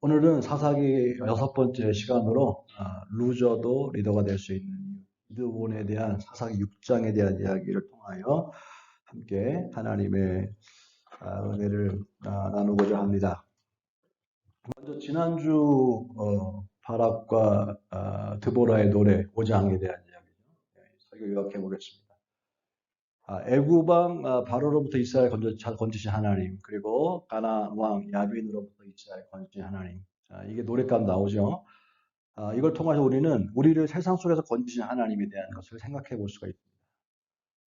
오늘은 사사기 6번째 시간으로 루저도 리더가 될 수 있는 기드온에 대한 사사기 6장에 대한 이야기를 통하여 함께 하나님의 은혜를 나누고자 합니다. 먼저 지난주 바락과 드보라의 노래 5장에 대한 이야기죠. 설교 요약해 보겠습니다. 애굽 왕 바로로부터 이스라엘 건지신 하나님, 그리고 가나안 왕 야빈으로부터 이스라엘 건지신 하나님. 이게 노랫감 나오죠. 이걸 통해서 우리는 우리를 세상 속에서 건지신 하나님에 대한 것을 생각해 볼 수가 있습니다.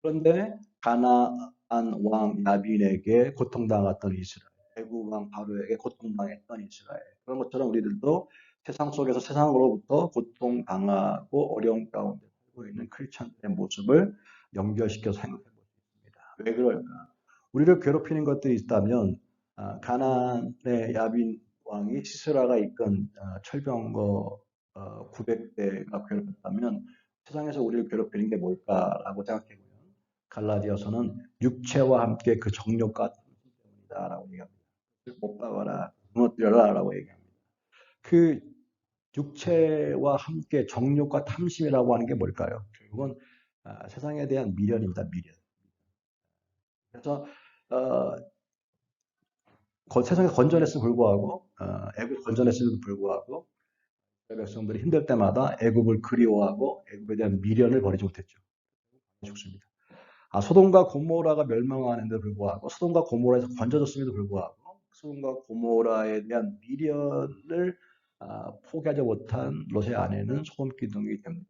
그런데 가나안 왕 야빈에게 고통당했던 이스라엘, 애굽 왕 바로에게 고통당했던 이스라엘. 그런 것처럼 우리들도 세상 속에서 세상으로부터 고통당하고 어려움 가운데 살고 있는 크리스천들의 모습을 연결시켜서 생각해 볼 수 있습니다. 왜 그럴까? 우리를 괴롭히는 것들이 있다면 가나안의 야빈 왕이 시스라가 이끈 철병거 900대가 괴롭혔다면 세상에서 우리를 괴롭히는 게 뭘까라고 생각해 보면 갈라디아서는 육체와 함께 그 정욕과 탐심 때문이다라고 얘기합니다. 못 박아라, 무너뜨려라라고 얘기합니다. 그 육체와 함께 정욕과 탐심이라고 하는 게 뭘까요? 결국은 세상에 대한 미련입니다. 미련. 그래서 세상에 건전했음에도 불구하고 애굽 건전했음에도 불구하고 백성들이 힘들 때마다 애굽을 그리워하고 애굽에 대한 미련을 버리지 못했죠. 죽습니다. 소돔과 고모라가 멸망하는데도 불구하고 소돔과 고모라에서 건져졌음에도 불구하고 소돔과 고모라에 대한 미련을 포기하지 못한 롯의 아내는 소금 기둥이 됩니다.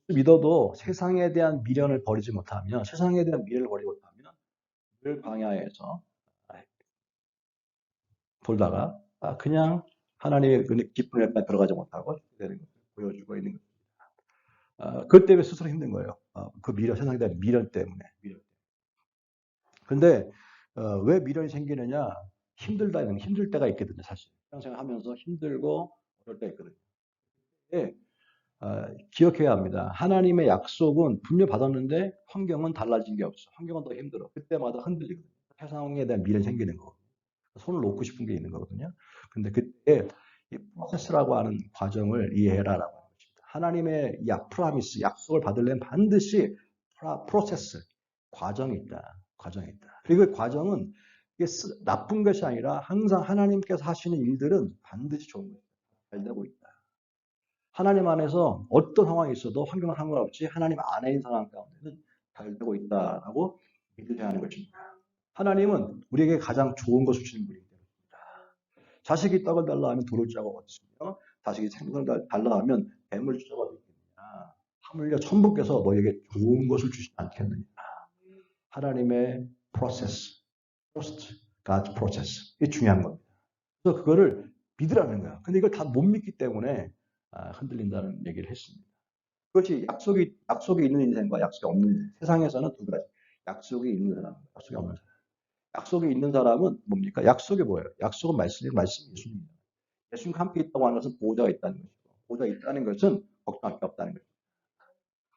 믿어도 세상에 대한 미련을 버리지 못하면 세상에 대한 미련을 버리지 못하면 늘 광야에서 돌다가 그냥 하나님의 기쁨에 들어가지 못하고 되는 것을 보여주고 있는 것입니다. 그것 때문에 스스로 힘든 거예요. 그 미련, 세상에 대한 미련 때문에. 근데 왜 미련이 생기느냐? 힘들 때가 있거든요, 사실. 평생 하면서 힘들고 그럴 때 있거든요. 예, 기억해야 합니다. 하나님의 약속은 분명 받았는데 환경은 달라진 게 없어. 환경은 더 힘들어. 그때마다 흔들리거든요. 세상에 대한 미련이 생기는 거. 손을 놓고 싶은 게 있는 거거든요. 근데 그때 이 프로세스라고 하는 과정을 이해해라라고 하는 것입니다. 하나님의 프라미스, 약속을 받으려면 반드시 프로세스, 과정이 있다. 과정이 있다. 그리고 그 과정은 이게 나쁜 것이 아니라 항상 하나님께서 하시는 일들은 반드시 좋은 것이다. 잘 되고 있다. 하나님 안에서 어떤 상황이 있어도 환경과 상관없이 하나님 안에 있는 상황 가운데는 잘 되고 있다라고 믿으셔야 하는 것입니다. 하나님은 우리에게 가장 좋은 것을 주시는 분이기 때문입니다. 자식이 떡을 달라 하면 돌을 주자고 얻으시며 자식이 생선을 달라 하면 뱀을 주자고 얻겠느냐. 하물며 천부께서 너에게 좋은 것을 주시지 않겠느냐. 하나님의 프로세스, first God's process. 이게 중요한 겁니다. 그래서 그거를 믿으라는 거야. 근데 이걸 다 못 믿기 때문에 흔들린다는 얘기를 했습니다. 그것이 약속이 있는 인생과 약속이 없는 인생. 세상에서는 두 가지. 약속이 있는 사람, 약속이 없는 사람. 약속이 있는 사람은 뭡니까? 약속이 뭐예요? 약속은 말씀 예수님입니다. 예수님과 함께 있다고 하는 것은 보호자가 있다는 것이고, 보호자가 있다는 것은 걱정할 게 없다는 것이죠.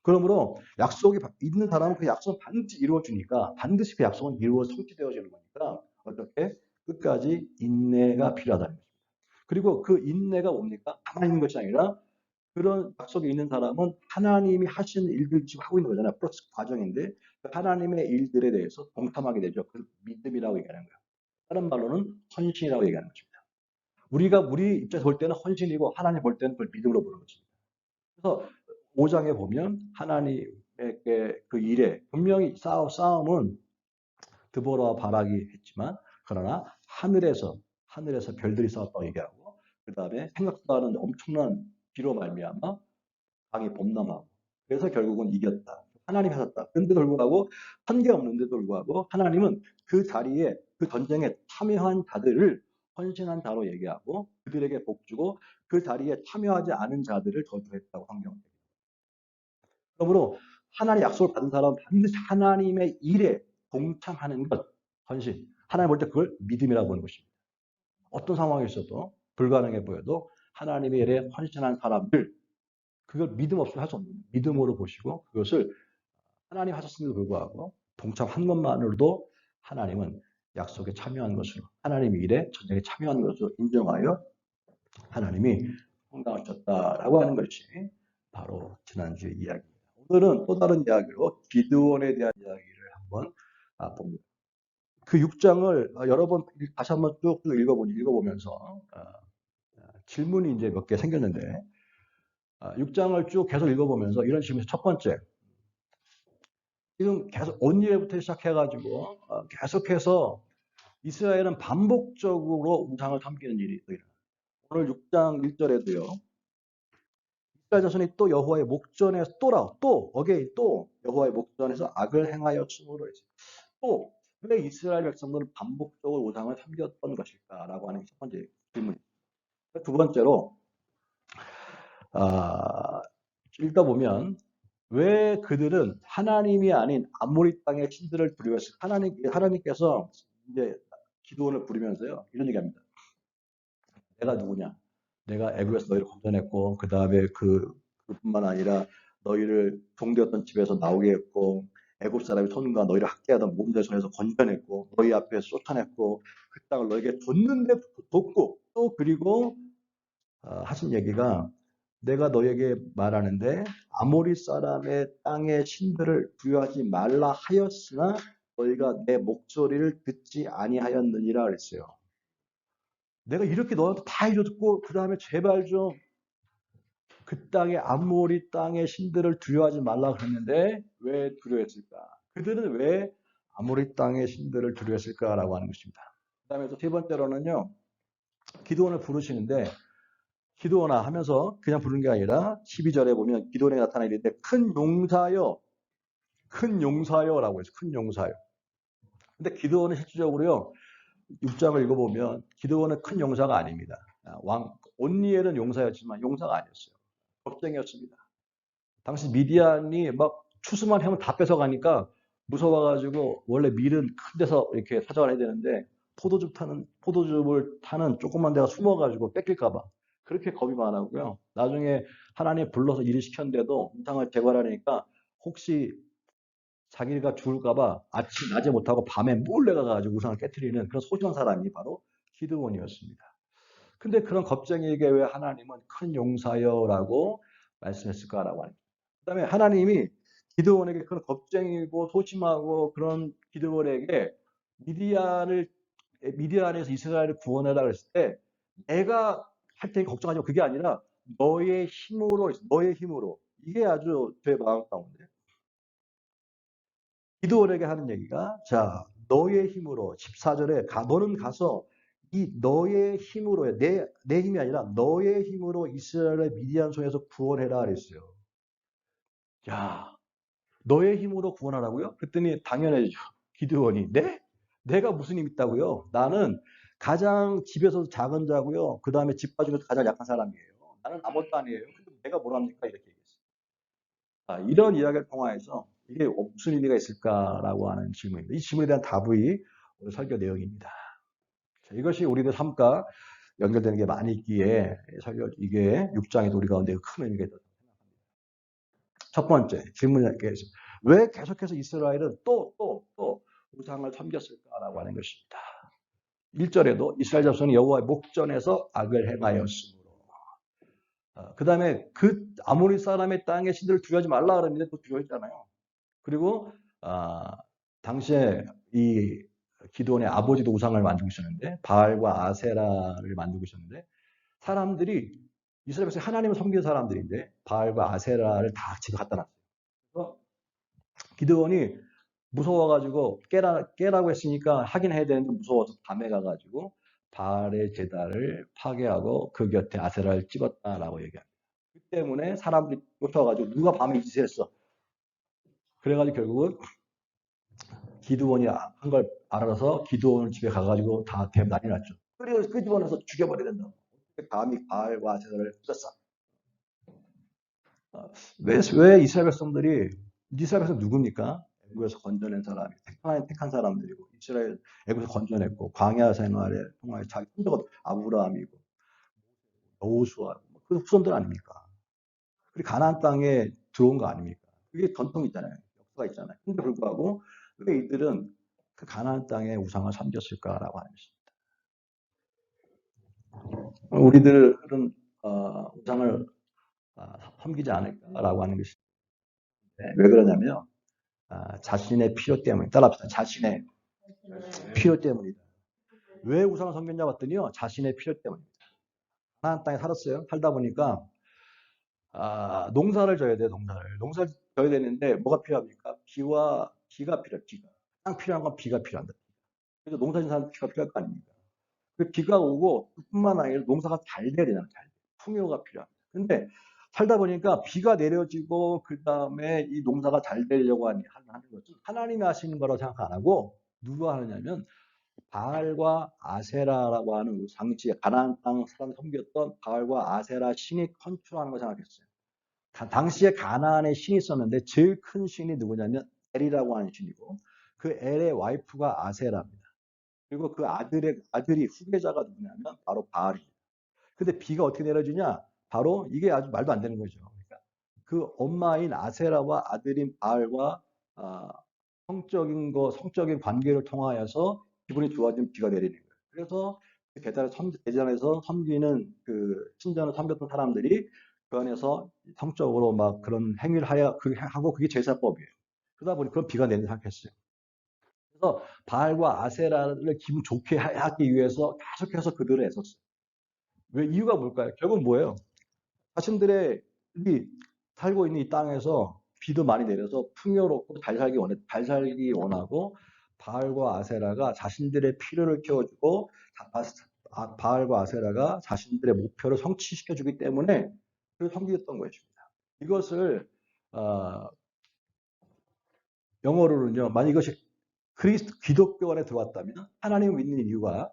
그러므로 약속이 있는 사람은 그 약속은 반드시 이루어주니까 반드시 그 약속은 이루어 성취되어지는 거니까 어떻게 끝까지 인내가 필요하다는 것입니다. 그리고 그 인내가 뭡니까? 가만히 있는 것이 아니라 그런 약속이 있는 사람은 하나님이 하시는 일들 지금 하고 있는 거잖아요. 프로세스 과정인데 그 하나님의 일들에 대해서 동참하게 되죠. 그 믿음이라고 얘기하는 거예요. 다른 말로는 헌신이라고 얘기하는 것입니다. 우리가 우리 입장에서 볼 때는 헌신이고 하나님 볼 때는 그걸 믿음으로 보는 것입니다. 그래서 5장에 보면 하나님에게 그 일에 분명히 싸움은 드보라와 바락이 했지만 그러나 하늘에서 별들이 싸웠다고 얘기하고 그 다음에 생각도 않은 엄청난 비로 말미암아 강이 범람하고 그래서 결국은 이겼다. 하나님이 하셨다. 그런데도 불구하고 한계 없는데도 불구하고 하나님은 그 자리에 그 전쟁에 참여한 자들을 헌신한 자로 얘기하고 그들에게 복 주고 그 자리에 참여하지 않은 자들을 저주했다고 성경은 얘기합니다. 그러므로 하나님의 약속을 받은 사람은 반드시 하나님의 일에 동참하는 것, 헌신. 하나님 볼 때 그걸 믿음이라고 보는 것입니다. 어떤 상황이 있어도 불가능해 보여도 하나님의 일에 헌신한 사람들, 그걸 믿음 없으면 할 수 없는 믿음으로 보시고 그것을 하나님 하셨음에도 불구하고 동참한 것만으로도 하나님은 약속에 참여한 것으로 하나님의 일에 전쟁에 참여한 것으로 인정하여 하나님이 평강하셨다라고 하는 것이 바로 지난주의 이야기입니다. 오늘은 또 다른 이야기로 기드온에 대한 이야기를 한번 봅니다. 그 6장을 여러 번 다시 한번 쭉쭉 읽어보면서 질문이 이제 몇 개 생겼는데 6장을 쭉 계속 읽어보면서 이런 식으로 첫 번째 지금 계속 온니엘부터 시작해가지고 계속해서 이스라엘은 반복적으로 우상을 섬기는 일이 또 일어나요. 오늘 6장 1절에도요. 이스라엘 자손이 또 여호와의 목전에서 또 어게인 또 여호와의 목전에서 악을 행하였으므로 또 왜 이스라엘 백성들은 반복적으로 우상을 섬겼던 것일까라고 하는 첫 번째 질문입니다. 두 번째로 읽다 보면 왜 그들은 하나님이 아닌 아모리 땅의 신들을 두려워했을까? 하나님께서 이제 기도원을 부르면서요 이런 얘기합니다. 내가 누구냐? 내가 애굽에서 너희를 건져냈고 그 다음에 그뿐만 아니라 너희를 종되었던 집에서 나오게 했고 애굽 사람의 손과 너희를 학대하던 몸대 손에서 건져냈고 너희 앞에 쏟아냈고 그 땅을 너에게 줬는데 뒀고 또 그리고 하신 얘기가 내가 너에게 말하는데 아모리 사람의 땅의 신들을 부여하지 말라 하였으나 너희가 내 목소리를 듣지 아니하였느니라 그랬어요. 내가 이렇게 너한테 다 해줬고 그 다음에 제발 좀 그 땅의 아모리 땅의 신들을 두려워하지 말라 그랬는데 왜 두려워했을까? 그들은 왜 아모리 땅의 신들을 두려워했을까라고 하는 것입니다. 그 다음에 또 세 번째로는요. 기도원을 부르시는데 기도원아 하면서 그냥 부르는 게 아니라 12절에 보면 기도원에 나타나 있는데 큰 용사여라고 해서 큰 용사여. 근데 기도원은 실질적으로요. 6장을 읽어보면 기도원은 큰 용사가 아닙니다. 온니엘은 용사였지만 용사가 아니었어요. 겁쟁이였습니다. 당시 미디안이 막 추수만 하면 다 뺏어가니까 무서워가지고 원래 밀은 큰 데서 이렇게 사정을 해야 되는데 포도즙을 타는 조그만 데가 숨어가지고 뺏길까봐 그렇게 겁이 많았고요. 나중에 하나님 불러서 일을 시켰는데도 우상을 제거하려니까 혹시 자기가 죽을까봐 낮에 못하고 밤에 몰래 가가지고 우상을 깨뜨리는 그런 소중한 사람이 바로 기드온이었습니다. 근데 그런 겁쟁이에게 왜 하나님은 큰 용사여라고 말씀했을까라고 하니까. 그 다음에 하나님이 기드온에게 그런 겁쟁이고 소심하고 그런 기드온에게 미디안에서 이스라엘을 구원해라 그랬을 때 내가 할 테니 걱정하지 마. 그게 아니라 너의 힘으로 이게 아주 제 마음 가운데 기드온에게 하는 얘기가 자 너의 힘으로 14절에 너는 가서 이 너의 힘으로 내 힘이 아니라 너의 힘으로 이스라엘을 미디안 손에서 구원해라 그랬어요. 야 너의 힘으로 구원하라고요? 그랬더니 당연하죠. 기드온이 네? 내가 무슨 힘 있다고요? 나는 가장 집에서 작은 자고요. 그 다음에 집 봐주면서 가장 약한 사람이에요. 나는 아무것도 아니에요. 근데 내가 뭘 합니까? 이렇게 얘기했어요. 이런 이야기를 통해서 이게 무슨 의미가 있을까라고 하는 질문입니다. 이 질문에 대한 답이 오늘 설교 내용입니다. 자, 이것이 우리들 삶과 연결되는 게 많이 있기에 이게 6장에도 우리 가운데 큰 의미가 있다고 생각합니다. 첫 번째 질문이 있습니다. 왜 계속해서 이스라엘은 또 우상을 섬겼을까라고 하는 것입니다. 1절에도 이스라엘 자손이 여호와의 목전에서 악을 행하였으므로. 그 다음에 그 아모리 사람의 땅의 신들을 두려워하지 말라 그랬는데 또 두려워했잖아요. 그리고 당시에 이 기드온의 아버지도 우상을 만들고 있었는데 바알과 아세라를 만들고 있었는데 사람들이 이스라엘 백성이 하나님을 섬기는 사람들인데 바알과 아세라를 다 집에 갖다 놨어요. 그래서 기드온이 무서워가지고 깨라고 했으니까 하긴 해야 되는데 무서워서 밤에 가가지고 바알의 제단을 파괴하고 그 곁에 아세라를 찍었다라고 얘기합니다. 그 때문에 사람들이 쫓아가지고 누가 밤에 이 짓을 했어. 그래가지고 결국은 기드온이 한 걸 알아서 기드온 집에 가가지고 다 난리 났죠. 그래서 끄집어내서 죽여버려야 된다. 감히 바알과 아세라를 찍었어. 왜 이스라엘 백성 누굽니까? 애굽에서 건져낸 사람이 택한 사람들이고 이스라엘 애굽에서 건져냈고 광야 생활에 통하여 자기 손자가 아브라함이고 여호수아 그 후손들 아닙니까? 그리고 가나안 땅에 들어온 거 아닙니까? 그게 전통이 있잖아요. 역사가 있잖아요. 근데 불구하고 왜 이들은 그 가나안 땅에 우상을 섬겼을까라고 하는 것입니다. 우리들은 우상을 섬기지 않을까라고 하는 것인데 왜 그러냐면 자신의 필요 때문에 따라합시다. 자신의 필요 때문이다. 왜 우상을 섬겼냐 봤더니요. 자신의 필요 때문입니다. 가나안 땅에 살았어요. 살다 보니까 농사를 져야 돼. 농사를 져야 되는데 뭐가 필요합니까? 비가 필요해. 비가. 가장 필요한 건 비가 필요한다. 그래서 농사 짓는 사람 비가 필요할 거 아닙니까? 그 비가 오고 뿐만 아니라 농사가 잘 돼야 되잖아요. 잘 돼. 풍요가 필요합니다. 근데 살다 보니까 비가 내려지고 그 다음에 이 농사가 잘 되려고 하는 것은 하나님이 하시는 거라고 생각 안 하고 누가 하느냐면 바알과 아세라라고 하는 상지 가나안 땅 사람 섬겼던 바알과 아세라 신이 컨트롤하는 거 생각했어요. 당시에 가나안에 신이 있었는데 제일 큰 신이 누구냐면 엘이라고 하는 신이고 그 엘의 와이프가 아세라입니다. 그리고 그 아들이 후계자가 누구냐면 바로 바알입니다. 근데 비가 어떻게 내려지냐? 바로 이게 아주 말도 안 되는 거죠. 그러니까 그 엄마인 아세라와 아들인 바알과 아, 성적인 관계를 통하여서 기분이 좋아지면 비가 내리는 거예요. 그래서 그 대전에서 섬기는 그 신전을 섬겼던 사람들이 그 안에서 성적으로 막 그런 행위를 하고 그게 제사법이에요. 그러다 보니 그런 비가 내리는 생각했어요. 그래서 바알과 아세라를 기분 좋게 하기 위해서 계속해서 그들을 애썼어요. 왜 이유가 뭘까요? 결국 뭐예요? 자신들의 이 살고 있는 이 땅에서 비도 많이 내려서 풍요롭고 잘 살기 원하고 바알과 아세라가 자신들의 필요를 채워주고 바알과 아세라가 자신들의 목표를 성취시켜주기 때문에 그를 섬기셨던 것입니다. 이것을 어, 영어로는요. 만약 이것이 기독교 안에 들어왔다면 하나님을 믿는 이유가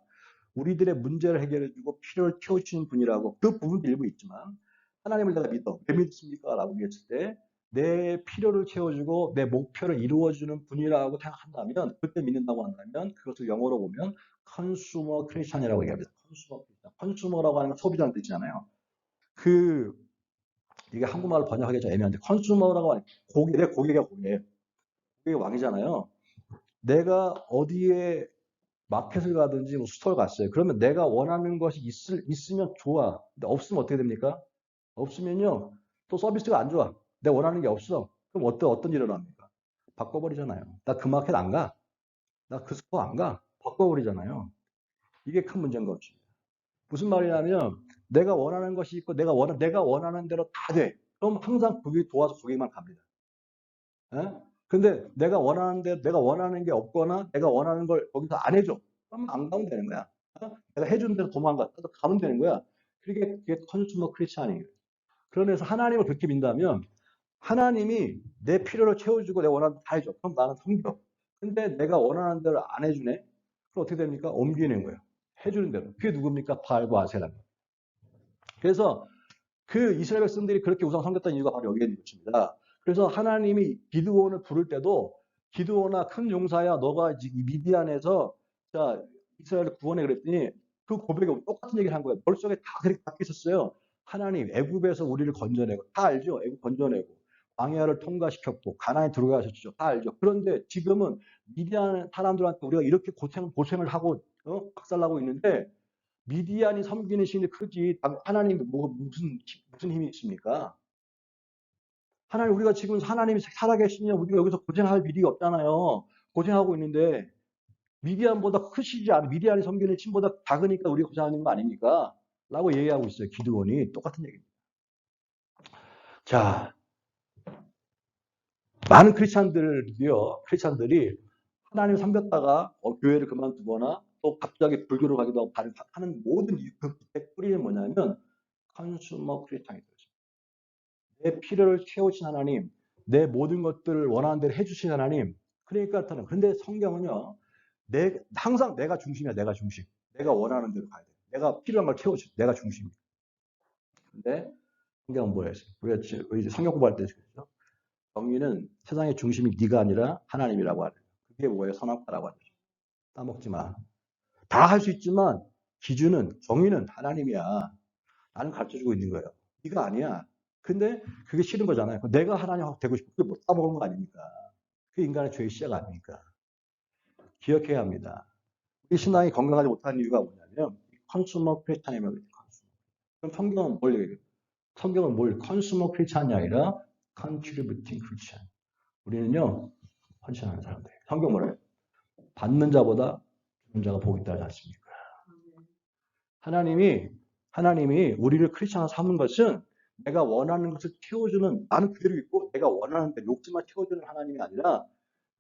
우리들의 문제를 해결해주고 필요를 채워주시는 분이라고 그 부분도 일부 있지만 하나님을 내가 믿어. 왜 믿습니까? 라고 얘기했을 때 내 필요를 채워주고 내 목표를 이루어주는 분이라고 생각한다면 그때 믿는다고 한다면 그것을 영어로 보면 컨슈머 크리스천이라고 얘기합니다. 컨슈머 크리스천. 컨슈머라고 하는 건 소비자는 뜻이잖아요. 그 이게 한국말로 번역하기 좀 애매한데 컨슈머라고 하는 내 고객이 왕이잖아요. 내가 어디에 마켓을 가든지 뭐 스토어 갔어요. 그러면 내가 원하는 것이 있으면 좋아. 근데 없으면 어떻게 됩니까? 없으면요. 또 서비스가 안 좋아. 내가 원하는 게 없어. 그럼 어떤 일을 합니까? 바꿔버리잖아요. 나 그 마켓 안 가. 나 그 스토어 안 가. 바꿔버리잖아요. 이게 큰 문제인 것입니다. 무슨 말이냐면 내가 원하는 것이 있고 내가 원하는 대로 다 돼. 그럼 항상 거기 도와서 거기만 갑니다. 예? 근데 내가 원하는 게 없거나 내가 원하는 걸 거기서 안 해줘. 그러면 안 가면 되는 거야. 내가 해주는 대로 도망가. 가면 되는 거야. 그게 컨슈머 크리스찬이에요. 그러면서 하나님을 그렇게 믿는다면 하나님이 내 필요를 채워주고 내가 원하는 대로 다 해줘. 그럼 나는 섬겨. 근데 내가 원하는 대로 안 해주네? 그럼 어떻게 됩니까? 옮기는 거예요. 해주는 대로. 그게 누굽니까? 바알과 아세라. 그래서 그 이스라엘 백성들이 그렇게 우상 섬겼던 이유가 바로 여기에 있는 것입니다. 그래서 하나님이 기드온을 부를 때도 기드온아 큰 용사야 너가 이 미디안에서 자 이스라엘을 구원해 그랬더니 그 고백에 똑같은 얘기를 한 거예요. 머릿속에 다 그렇게 박혀 있었어요. 하나님 애굽에서 우리를 건져내고 다 알죠. 애굽 건져내고 광야를 통과시켰고 가나안에 들어가셨죠. 다 알죠. 그런데 지금은 미디안 사람들한테 우리가 이렇게 고생을 하고 박살나고 있는데 미디안이 섬기는 신이 크지 하나님 무슨 힘이 있습니까? 하나님 우리가 지금 하나님이 살아계시면 우리가 여기서 고생할 일이 없잖아요. 고생하고 있는데 미디안보다 크시지 않아 미디안이 섬기는 신보다 작으니까 우리가 고생하는 거 아닙니까? 라고 얘기하고 있어요. 기드온이 똑같은 얘기입니다. 자, 많은 크리스찬들이 하나님 섬겼다가 교회를 그만두거나 또 갑자기 불교를 가기도 하고 하는 모든 그 뿌리는 뭐냐면 컨슈머 크리스찬이죠. 내 필요를 채우신 하나님, 내 모든 것들을 원하는 대로 해주신 하나님. 그러니까 근데 성경은요, 항상 내가 중심이야, 내가 중심. 내가 원하는 대로 가야 돼. 내가 필요한 걸 채워줘. 내가 중심이야. 근데 성경은 뭐예요? 우리 성경 공부할 때 그렇죠? 정의는 세상의 중심이 네가 아니라 하나님이라고 하는. 그게 뭐예요? 선악과라고 하는. 따먹지 마. 다 할 수 있지만 정의는 하나님이야. 나는 가르쳐주고 있는 거예요. 네가 아니야. 근데 그게 싫은 거잖아요. 내가 하나님 되고 싶고 그게 못 따먹은 거 아닙니까? 그게 인간의 죄의 시작 아닙니까? 기억해야 합니다. 이 신앙이 건강하지 못한 이유가 뭐냐면 컨슈머 크리스찬이라고 해요. 그럼 성경은 뭘 얘기해요? 성경은 뭘 컨슈머 크리스찬이 아니라 컨트리뷰팅 크리스찬. 우리는요 헌신하는 사람들. 성경 뭐래요? 받는 자보다 주는 자가 복이 있다 하지 않습니까? 하나님이 우리를 크리스찬으로 삼는 것은 내가 원하는 것을 채워주는, 나는 그대로 있고 내가 원하는 데 욕심만 채워주는 하나님이 아니라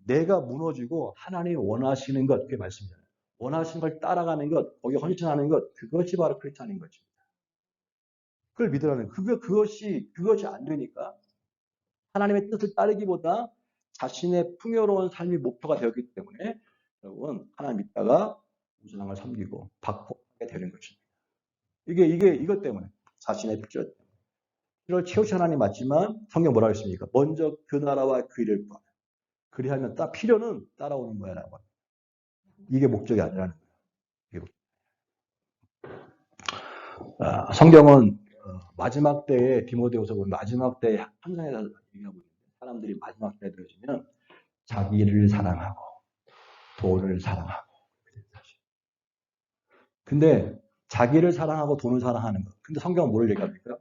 내가 무너지고 하나님이 원하시는 것, 그게 말씀이잖아요. 원하시는 걸 따라가는 것, 거기에 헌신하는 것, 그것이 바로 크리스찬인 것입니다. 그걸 믿으라는 거예요. 그것이 안 되니까 하나님의 뜻을 따르기보다 자신의 풍요로운 삶이 목표가 되었기 때문에 여러분 하나님 믿다가 우상을 섬기고 박복하게 되는 것입니다. 이것 때문에 자신의 필요를 채우시 하나님 맞지만 성경 뭐라고 했습니까? 먼저 그 나라와 그 일을 구하라. 그리하면 필요는 따라오는 거야라고. 이게 목적이 아니라는 거예요. 성경은 마지막 때에 디모데후서 보면 마지막 때에 현상에 대해서 얘기하고 있는데 사람들이 마지막 때에 들어지면 자기를 사랑하고 돈을 사랑하고 근데 자기를 사랑하고 돈을 사랑하는 것. 근데 성경은 뭘 얘기합니까?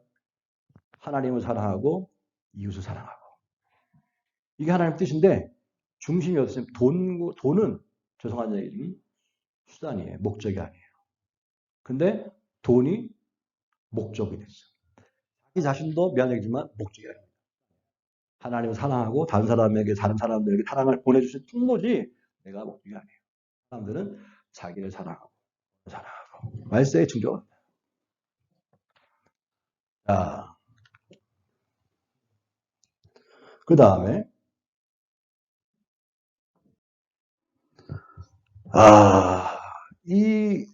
하나님을 사랑하고 이웃을 사랑하고. 이게 하나님의 뜻인데 중심이 어디서 돈은 죄송한 얘기지만 수단이에요. 목적이 아니에요. 근데 돈이 목적이 됐어. 자기 자신도 미안하지만 목적이 아닙니다. 하나님을 사랑하고 다른 사람들에게 사랑을 보내주신 통로지 내가 목적이 아니에요. 사람들은 자기를 사랑하고 말세에 충족합니다. 자, 그 다음에 이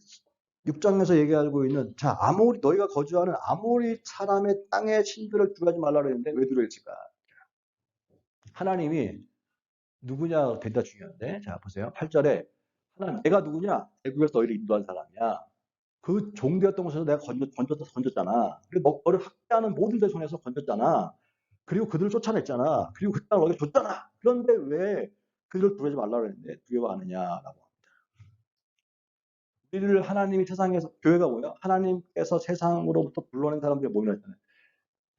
6장에서 얘기하고 있는 아모리 너희가 거주하는 아모리 사람의 땅의 신들을 두려워하지 말라 그랬는데 왜 두려워했을까? 하나님이 누구냐 대다 중요한데 자 보세요. 8절에 하나님 내가 누구냐? 애굽에서 너희를 인도한 사람이야. 그 종되었던 곳에서 내가 건졌잖아. 그리고 너를 학대하는 모든 데 손에서 건졌잖아. 그리고 그들을 쫓아냈잖아. 그리고 그 땅을 너에게 줬잖아. 그런데 왜 그들을 두려워하지 말라 그랬는데 두려워하느냐라고. 우리를 하나님이 세상에서 교회가 뭐야? 하나님께서 세상으로부터 불러낸 사람들이 모여있잖아요.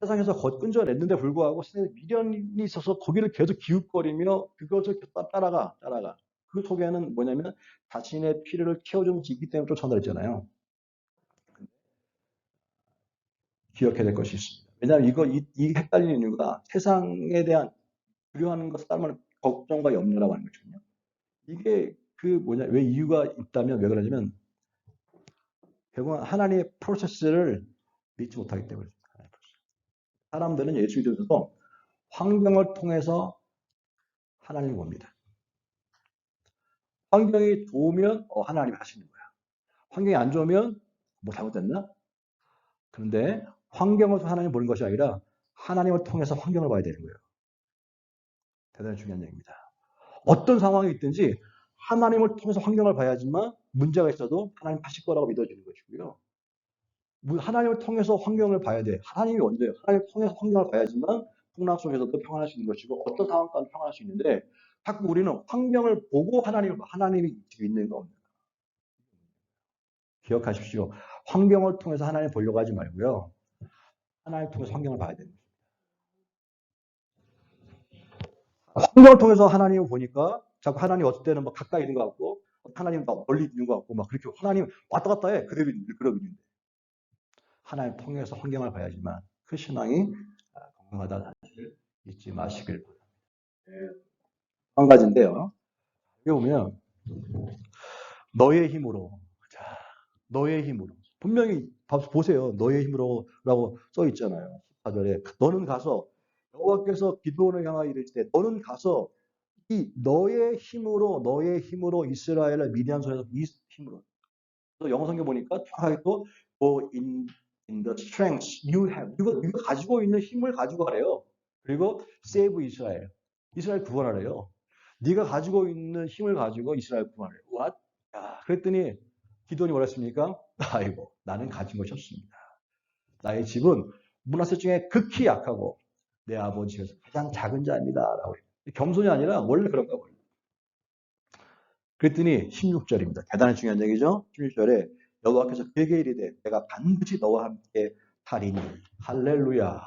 세상에서 끈져냈는데 불구하고 세상에 미련이 있어서 거기를 계속 기웃거리며 그것을 따라가. 그 속에는 뭐냐면 자신의 필요를 채워주는 지기 때문에 쫓아낸다잖아요. 기억해야 될 것이 있습니다. 왜냐하면 이 헷갈리는 이유가 세상에 대한 두려워하는 것을 따르면 걱정과 염려라고 하는 거거든요. 이게 왜 이유가 있다면 왜 그러냐면 결국은 하나님의 프로세스를 믿지 못하기 때문에 사람들은 예수 믿으면서도 환경을 통해서 하나님을 봅니다. 환경이 좋으면 하나님이 하시는 거야. 환경이 안 좋으면 뭐 잘못됐나? 그런데 환경을 통해서 하나님을 보는 것이 아니라 하나님을 통해서 환경을 봐야 되는 거예요. 대단히 중요한 얘기입니다. 어떤 상황이 있든지 하나님을 통해서 환경을 봐야지만 문제가 있어도 하나님 하실 거라고 믿어지는 것이고요. 하나님을 통해서 환경을 봐야 돼. 하나님이 원죄예요. 하나님을 통해서 환경을 봐야지만 풍랑 속에서도 평안할 수 있는 것이고 어떤 상황까지 평안할 수 있는데 자꾸 우리는 환경을 보고 하나님이 있는 거. 기억하십시오. 환경을 통해서 하나님을 보려고 하지 말고요. 하나님을 통해서 환경을 봐야 됩니다. 환경을 통해서 하나님을 보니까 자꾸 하나님 어떨 때는 막 가까이 있는 것 같고 하나님 막 멀리 있는 것 같고 막 그렇게 하나님 왔다 갔다 해. 그러고 있는데 하나님 통해서 환경을 봐야지만 그 신앙이 건강하다는 사실을 잊지 마시길 바랍니다. 한 가지인데요. 여기 보면 너의 힘으로 너의 힘으로 분명히 보세요. 너의 힘으로라고 써 있잖아요. 14절에 너는 가서 여호와께서 기도원을 향하여 이르실 때 너는 가서 이 너의 힘으로 이스라엘을 미디안 손에서 이 힘으로 영어 성경 보니까 정확하게 또 in the strength you have 네가 가지고 있는 힘을 가지고 하래요. 그리고 save 이스라엘 구원하래요. 네가 가지고 있는 힘을 가지고 이스라엘 구원하래요. What? 그랬더니 기도원이 뭐라 했습니까? 아이고 나는 가진 것이 없습니다. 나의 집은 문하세 중에 극히 약하고 내 아버지 집에서 가장 작은 자입니다. 라고 겸손이 아니라 원래 그런가 봐요. 그랬더니 16절입니다. 대단히 중요한 얘기죠. 16절에 여호와께서 그에게 이르되 내가 반드시 너와 함께 하리니. 할렐루야.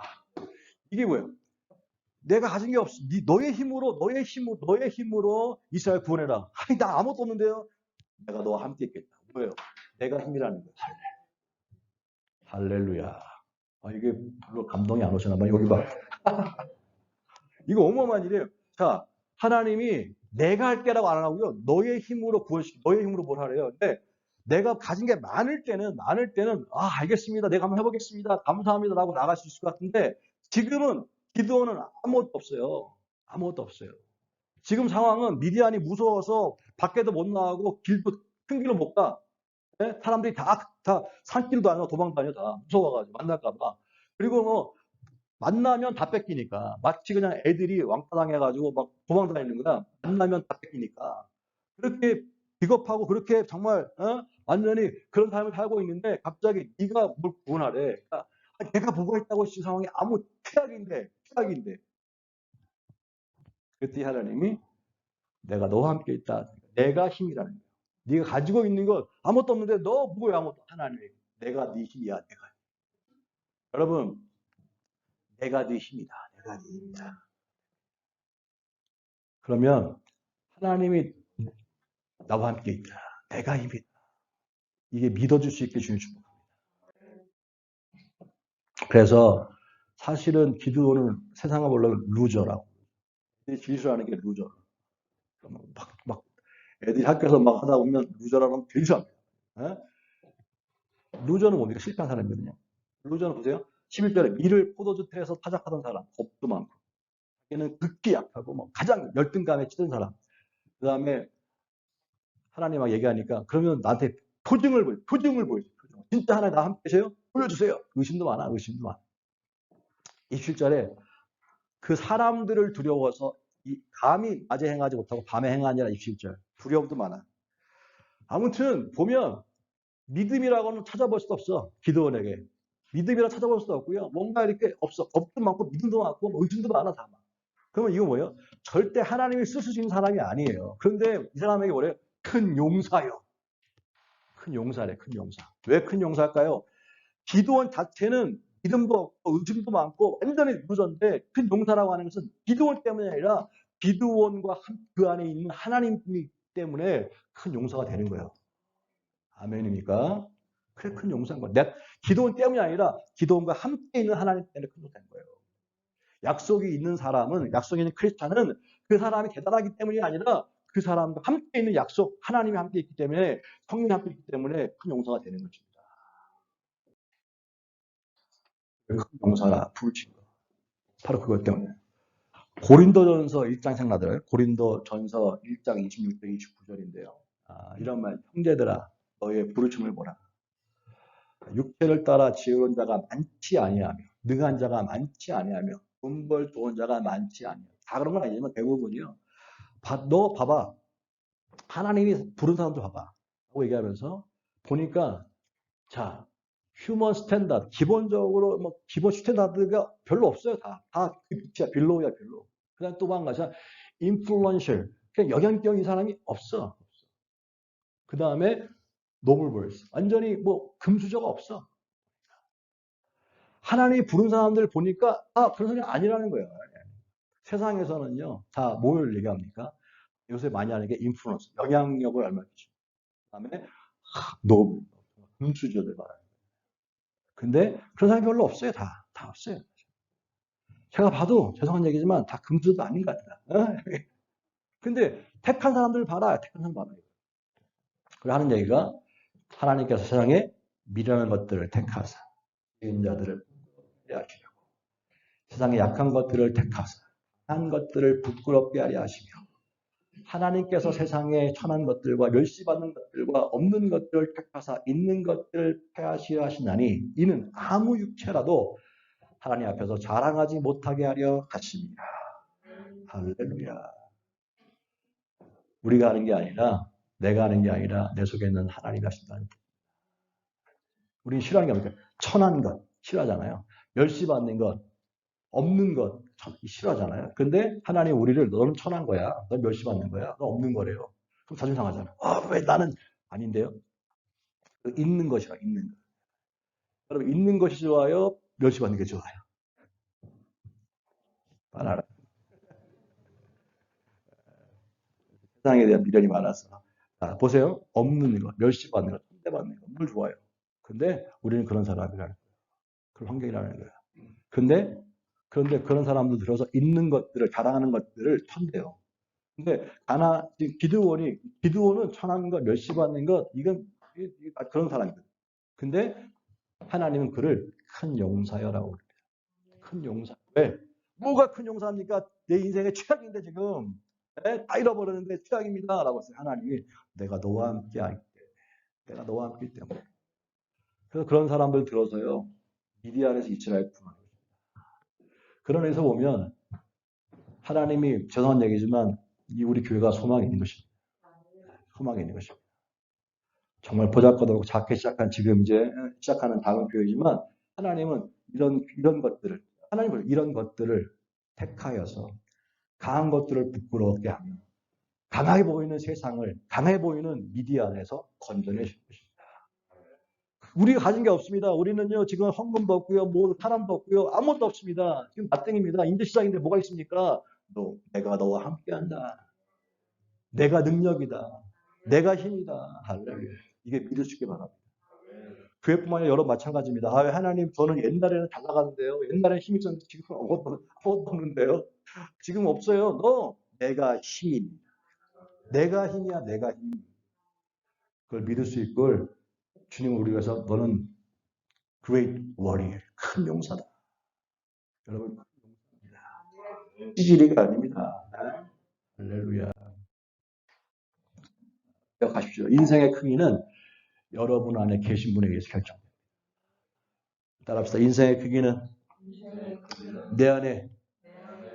이게 뭐예요? 내가 가진 게 없어. 너의 힘으로 이스라엘 구원해라. 아니, 나 아무것도 없는데요. 내가 너와 함께 있겠다. 뭐예요? 내가 힘이라는 거예요. 할렐루야. 이게 별로 감동이 안 오시나 봐요. 여기 봐. 이거 어마어마한 일이에요. 자, 하나님이 내가 할게라고 안 하고요. 너의 힘으로 너의 힘으로 뭘 하래요. 근데 내가 가진 게 많을 때는, 알겠습니다. 내가 한번 해보겠습니다. 감사합니다. 라고 나갈 수 있을 것 같은데, 지금은 기도는 아무것도 없어요. 아무것도 없어요. 지금 상황은 미디안이 무서워서 밖에도 못 나가고 큰 길로 못 가. 네? 사람들이 다 산길도 아니고 도망 다녀 다 무서워가지고 만날까봐. 그리고 뭐 만나면 다 뺏기니까 마치 그냥 애들이 왕따 당해가지고 막 도망 다니는 거야. 만나면 다 뺏기니까 그렇게 비겁하고 그렇게 정말 완전히 그런 삶을 살고 있는데 갑자기 네가 뭘 구원하래. 그러니까 내가 뭐가 있다고 이 상황이 아무 최악인데. 그때 하나님이 내가 너와 함께 있다. 내가 힘이라는 거야. 네가 가지고 있는 것 아무것도 없는데 너 뭐야 아무것도. 하나님 내가 네 힘이야. 내가. 여러분 내가 네 힘이다. 내가 네 힘이다. 그러면 하나님이 나와 함께 있다. 내가 힘이다. 이게 믿어줄 수 있게 주님 축복합니다. 그래서 사실은 기드온은 세상을 보려면 루저라고. 진술하는 게 루저. 막 애들이 학교에서 막 하다 보면 루저라고 진술합니다. 루저는 뭡니까? 실패한 사람이거든요. 루저는 보세요. 11절에 밀을 포도주태에서 타작하던 사람, 겁도 많고, 얘는 극기 약하고, 뭐 가장 열등감에 치든 사람. 그 다음에 하나님하고 얘기하니까, 그러면 나한테 표징을 보여줘. 진짜 하나님 나 함께 계세요? 보여주세요. 의심도 많아. 27절에 그 사람들을 두려워서 감히 낮에 행하지 못하고 밤에 행하니라. 27절. 두려움도 많아. 아무튼 보면 믿음이라고는 찾아볼 수 없어. 기드온에게. 믿음이라 찾아볼 수도 없고요. 뭔가 이렇게 없어. 겁도 많고 믿음도 많고 의심도 많아. 다. 그러면 이거 뭐예요? 절대 하나님이 쓰실 수 있는 사람이 아니에요. 그런데 이 사람에게 뭐래요? 큰 용사요. 큰 용사래. 큰 용사. 왜 큰 용사일까요? 기드온 자체는 믿음도 없고 의심도 많고 완전히 루저인데 큰 용사라고 하는 것은 기드온 때문이 아니라 기드온과 그 안에 있는 하나님 때문에 큰 용사가 되는 거예요. 아멘입니까? 그래 큰 용사인 거예요. 기드온 때문이 아니라 기드온과 함께 있는 하나님 때문에 큰 용사인 거예요. 약속이 있는 사람은, 약속이 있는 크리스찬은 그 사람이 대단하기 때문이 아니라 그 사람과 함께 있는 약속, 하나님이 함께 있기 때문에, 성령이 함께 있기 때문에 큰 용사가 되는 것입니다. 큰 용사라 부르신 거. 바로 그것 때문에. 고린도전서 1장 생각나더라고요. 고린도전서 1장 26절 29절인데요. 이런 말, 형제들아 너의 부르심을 보라. 육체를 따라 지은 자가 많지 아니하며 능한 자가 많지 아니하며 돈벌 좋은 자가 많지 아니하며 다 그런 건 아니지만 대부분이요. 너 봐봐. 하나님이 부른 사람도 봐봐. 하고 얘기하면서 보니까 자 휴먼 스탠다드 기본적으로 뭐 기본 스탠다드가 별로 없어요. 다그 빛이야. 빌로우야 빌로우. 그다음 또 한 가지가 인플루언셜 그냥 영향력이 사람이 없어. 그 다음에 노블 보이스 완전히 뭐 금수저가 없어. 하나님이 부른 사람들 보니까 그런 사람이 아니라는 거예요. 세상에서는요 다 뭘 얘기합니까? 요새 많이 하는 게 인플루언스 영향력을 얼마나 주죠. 그 다음에 노블 금수저들 말하는 거예요. 근데 그런 사람이 별로 없어요. 다 없어요. 제가 봐도 죄송한 얘기지만 다 금수저도 아닌 것 같다. 근데 택한 사람들 봐라. 택한 사람 봐라. 그리고 하는 얘기가 하나님께서 세상에 미련한 것들을 택하사 인자들을 하시려고 세상에 약한 것들을 택하사 한 것들을 부끄럽게 하려 하시며 하나님께서 세상에 천한 것들과 멸시받는 것들과 없는 것들을 택하사 있는 것들을 폐하시려 하시나니 이는 아무 육체라도 하나님 앞에서 자랑하지 못하게 하려 하십니다. 할렐루야. 우리가 하는 게 아니라 내가 하는 게 아니라 내 속에 있는 하나님이 하신다는 것. 우리는 싫어하는 게 뭡니까? 천한 것 싫어하잖아요. 멸시받는 것, 없는 것 싫어하잖아요. 근데 하나님 우리를 너는 천한 거야. 넌 멸시받는 거야. 넌 없는 거래요. 그럼 자존심 상하잖아. 왜 나는 아닌데요? 있는 것이라 있는 것. 여러분 있는 것이 좋아요? 멸시받는 게 좋아요? 알아. 세상에 대한 미련이 많아서. 자, 보세요. 없는 것, 멸시받는 것, 천대받는 것, 뭘 좋아요. 근데 우리는 그런 사람이라는 거예요. 그런 환경이라는 거예요. 그런데 그런 사람들 들어서 있는 것들을 자랑하는 것들을 천대요. 근데 기드온은 천한 것, 멸시받는 것, 이건 그런 사람이거든. 근데 하나님은 그를 큰 용사여라고 그래요. 큰 용사. 왜? 뭐가 큰 용사입니까? 내 인생의 최악인데 지금 다 잃어버렸는데 최악입니다. 라고 했어요. 하나님이 내가 너와 함께 하기 때문에. 내가 너와 함께 하기 때문에. 그래서 그런 사람들 들어서요. 미디안에서 이스라엘 구원을. 그런 의미에서 보면 하나님이 죄송한 얘기지만 이 우리 교회가 소망이 있는 것입니다. 소망이 있는 것입니다. 정말 보잘것없고 작게 시작한 지금 이제 시작하는 작은 교회지만 하나님은 이런 것들을 하나님은 이런 것들을 택하여서 강한 것들을 부끄러웠게 하며 강하게 보이는 세상을 강해 보이는 미디안에서 건져내 주신 것입니다. 우리가 가진 게 없습니다. 우리는요 지금 헌금도 없고요, 뭐 사람도 없고요, 아무것도 없습니다. 지금 밭땡입니다. 인제 시작인데 뭐가 있습니까? 내가 너와 함께한다. 내가 능력이다. 내가 힘이다. 할렐루야. 이게 믿을 수 있게 바랍니다. 교회뿐만 아니라 여러 마찬가지입니다. 하나님, 저는 옛날에는 잘 나갔는데요. 옛날에는 힘이 있었는데 지금 아무것도 없는데요. 지금 없어요. 내가 힘입니다. 내가 힘이야, 내가 힘. 그걸 믿을 수 있고, 주님을 우리 위해서 너는 great warrior, 큰 용사다. 여러분, 찌질이가 아닙니다. 할렐루야. 기억하십시오. 인생의 크기는 여러분 안에 계신 분에 의해서 결정됩니다. 따라합시다. 인생의 크기는 내 안에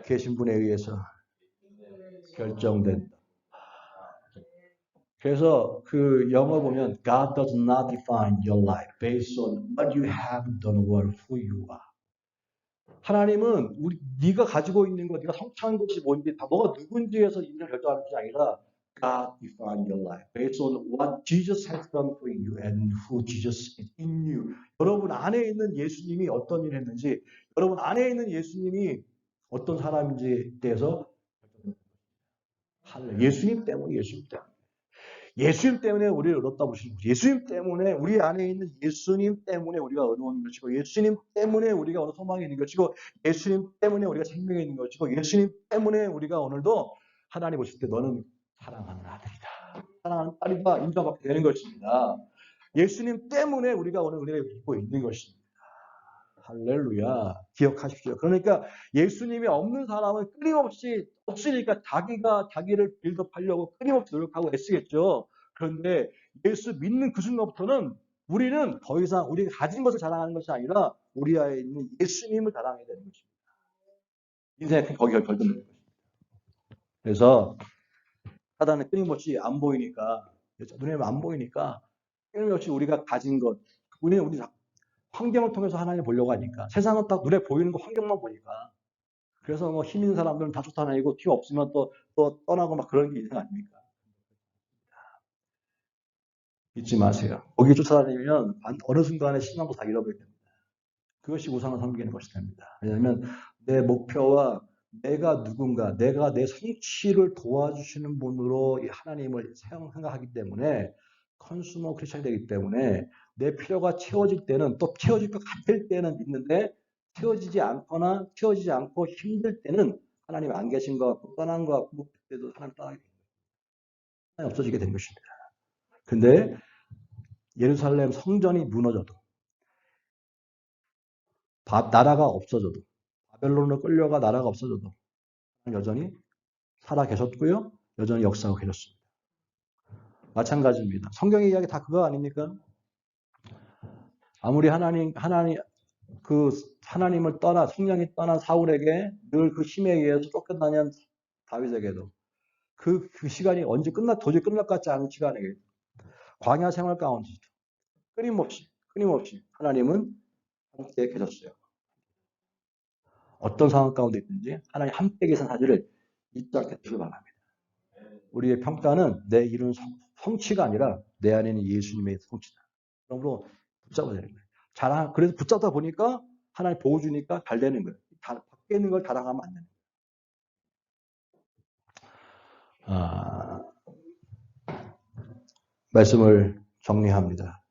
계신 분에 의해서 결정된다. 그래서 그 영어 보면 God does not define your life based on what you have done or who you are. 하나님은 네가 가지고 있는 것, 네가 성취한 것이 뭔지, 다 너가 누군지에서 인생을 결정하는 것이 아니라 God define your life based on what Jesus has done for you and who Jesus is in you. 여러분 안에 있는 예수님이 어떤 일을 했는지, 여러분 안에 있는 예수님이 어떤 사람인지에 대해서 예수님 때문에 예수님 때문에 우리를 얻었다 보시는 거죠. 예수님 때문에 우리 안에 있는 예수님 때문에 우리가 얻어오는 것이고 예수님 때문에 우리가 오늘 소망이 있는 것이고 예수님 때문에 우리가 생명이 있는 것이고 예수님 때문에 우리가 오늘도 하나님 보실 때 너는 사랑하는 아들이다. 사랑하는 딸이다. 인정받게 되는 것입니다. 예수님 때문에 우리가 오늘 은혜를 입고 있는 것입니다. 할렐루야. 기억하십시오. 그러니까 예수님이 없는 사람은 끊임없이 없으니까 자기를 빌드업하려고 끊임없이 노력하고 애쓰겠죠. 그런데 예수 믿는 그 순간부터는 우리는 더 이상 우리가 가진 것을 자랑하는 것이 아니라 우리 안에 있는 예수님을 자랑해야 되는 것입니다. 인생의 거기가 결정되는 것입니다. 그래서 사단은 끊임없이 안 보이니까 눈에 안 보이니까 끊임없이 우리가 가진 것 우리 환경을 통해서 하나님을 보려고 하니까 세상은 딱 눈에 보이는 거 환경만 보니까 그래서 뭐 힘 있는 사람들은 다 쫓아다니고 힘 없으면 또 떠나고 막 그런 게 인생 아닙니까? 잊지 마세요. 거기 쫓아다니면 어느 순간에 신앙도 다 잃어버리게 됩니다. 그것이 우상을 섬기는 것이 됩니다. 왜냐하면 내 목표와 내가 누군가, 내가 내 성취를 도와주시는 분으로 하나님을 생각하기 때문에 컨슈머 크리스천이 되기 때문에 내 필요가 채워질 때는 또 채워질 것 같을 때는 믿는데 채워지지 않거나 채워지지 않고 힘들 때는 하나님 안 계신 것 같고 떠난 것 같고 그때도 하나님 떠나게 됩니다. 하나님 없어지게 된 것입니다. 근데 예루살렘 성전이 무너져도 나라가 없어져도 바벨론으로 끌려가 나라가 없어져도 여전히 살아 계셨고요. 여전히 역사하고 계셨습니다. 마찬가지입니다. 성경의 이야기 다 그거 아닙니까? 아무리 하나님을 성령이 떠난 사울에게 늘 그 힘에 의해서 쫓겨다니는 다윗에게도 그 시간이 언제 도저히 끝날 것 같지 않은 시간에 광야 생활 가운데서도 끊임없이 하나님은 함께 계셨어요. 어떤 상황 가운데 있든지 하나님 함께 계신 사실을 잊지 않게 되길 바랍니다. 우리의 평가는 내 이룬 성취가 아니라 내 안에 있는 예수님의 성취다. 그러므로 붙잡아야 되는 거예요. 그래서 붙잡다 보니까 하나님 보호 주니까 잘 되는 거예요. 밖에 있는 걸 자랑하면 안 되는 거예요. 말씀을 정리합니다.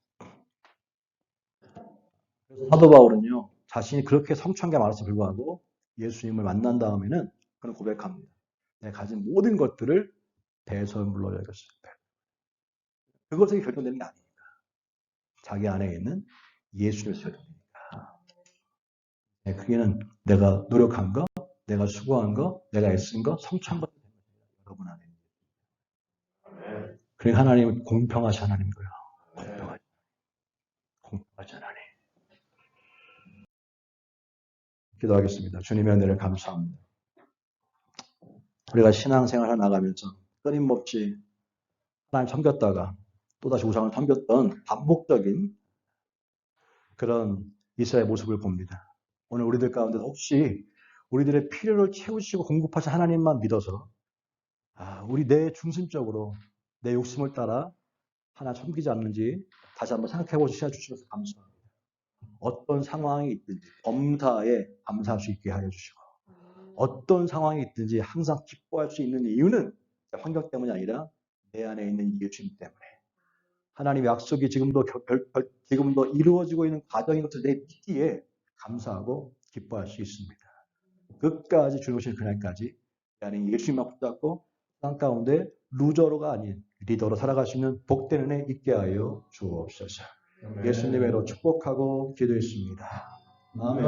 그래서 사도 바울은요, 자신이 그렇게 성취한 게 많았을 불구하고 예수님을 만난 다음에는 그는 고백합니다. 내가 가진 모든 것들을 배설물로 여겼어요. 그것이 결정되는 게 아니니까. 자기 안에 있는 예수를 결정됩니다. 그게는 내가 노력한 거, 내가 수고한 거, 내가 애쓴 거, 성취한 것 여러분 안에. 그러니까 하나님은 공평하신 하나님인 거예요. 공평하신 하나님. 기도하겠습니다. 주님의 은혜를 감사합니다. 우리가 신앙생활을 나가면서 끊임없이 하나님 섬겼다가 또다시 우상을 섬겼던 반복적인 그런 이스라엘의 모습을 봅니다. 오늘 우리들 가운데 혹시 우리들의 필요를 채우시고 공급하신 하나님만 믿어서 우리 내 중심적으로 내 욕심을 따라 하나 섬기지 않는지 다시 한번 생각해 보시아 주셔서 감사합니다. 어떤 상황이 있든지 범사에 감사할 수 있게 하여 주시고 어떤 상황이 있든지 항상 기뻐할 수 있는 이유는 환경 때문이 아니라 내 안에 있는 예수님 때문에 하나님의 약속이 지금도 이루어지고 있는 과정인 것을 내 믿기에 감사하고 기뻐할 수 있습니다. 끝까지 주님 오실 그날까지 내 안에 예수님만 붙잡고 땅 가운데 루저로가 아닌 리더로 살아갈 수 있는 복된 은혜 있게 하여 주옵소서. 예수님으로 축복하고 기도했습니다. 아멘.